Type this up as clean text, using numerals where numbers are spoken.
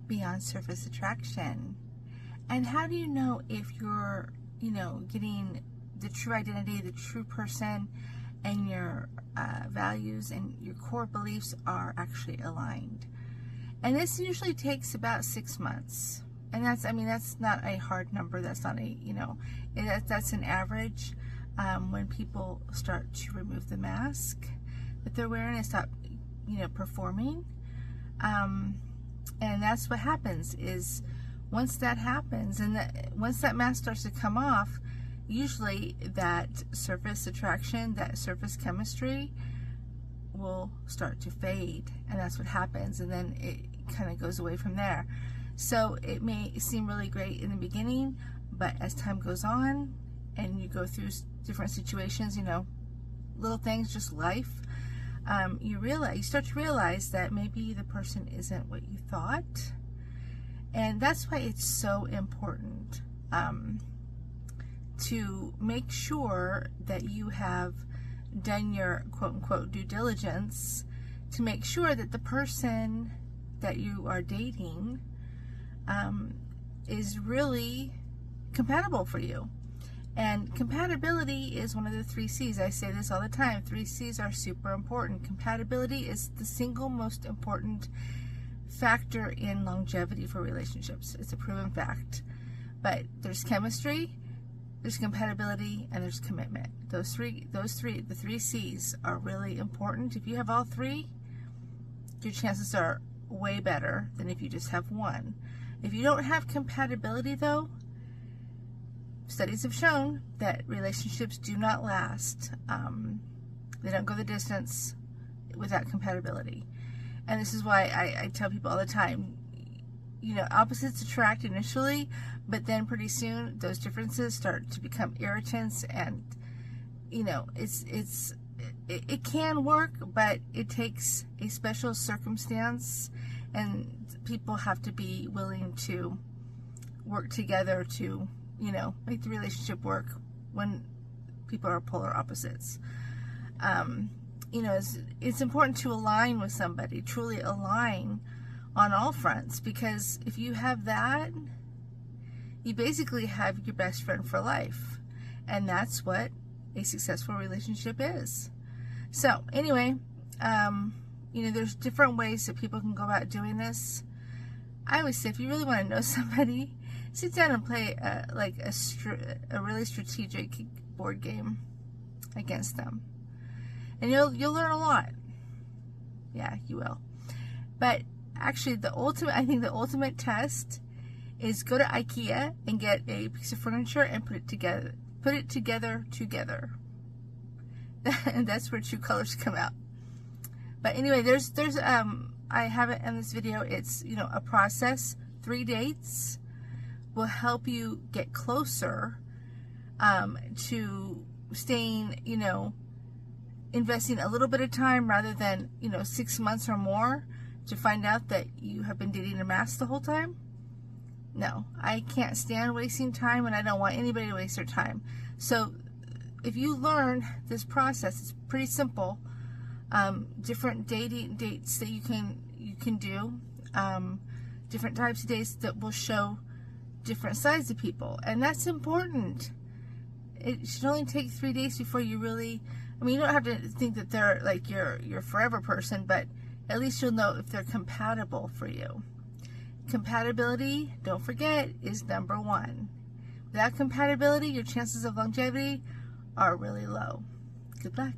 beyond surface attraction. And how do you know if you're, getting the true identity, the true person, and your values and your core beliefs are actually aligned? And this usually takes about 6 months. And that's not a hard number. That's not that's an average when people start to remove the mask that they're wearing and stop, performing. And that's what happens is once that happens and once that mask starts to come off, usually that surface attraction, that surface chemistry will start to fade, and that's what happens, and then it kind of goes away from there. So it may seem really great in the beginning, but as time goes on and you go through different situations, little things, just life, you start to realize that maybe the person isn't what you thought. And that's why it's so important to make sure that you have done your quote-unquote due diligence to make sure that the person that you are dating is really compatible for you. And compatibility is one of the 3 C's. I say this all the time. 3 C's are super important. Compatibility is the single most important factor in longevity for relationships. It's a proven fact. But there's chemistry, there's compatibility, and there's commitment. The 3 C's are really important. If you have all 3, your chances are way better than if you just have one. If you don't have compatibility, though, studies have shown that relationships do not last. They don't go the distance without compatibility. And this is why I tell people all the time, opposites attract initially, but then pretty soon those differences start to become irritants, and it can work, but it takes a special circumstance, and people have to be willing to work together to make the relationship work when people are polar opposites. It's important to align with somebody, truly align on all fronts, because if you have that, you basically have your best friend for life, and that's what a successful relationship is. So anyway, there's different ways that people can go about doing this. I always say, if you really want to know somebody, sit down and play a really strategic board game against them, and you'll learn a lot. Yeah, you will. But actually, the ultimate test is go to IKEA and get a piece of furniture and put it together. And that's where true colors come out. But anyway, there's I have it in this video. It's a process. 3 dates will help you get closer to staying, investing a little bit of time rather than 6 months or more to find out that you have been dating a mask the whole time. No, I can't stand wasting time, and I don't want anybody to waste their time. So if you learn this process, it's pretty simple. Different dates that you can do, different types of dates that will show different sides of people, and that's important. It should only take 3 days before you really, you don't have to think that they're like your forever person, but at least you'll know if they're compatible for you. Compatibility, don't forget, is number 1. Without compatibility, your chances of longevity are really low. Good luck.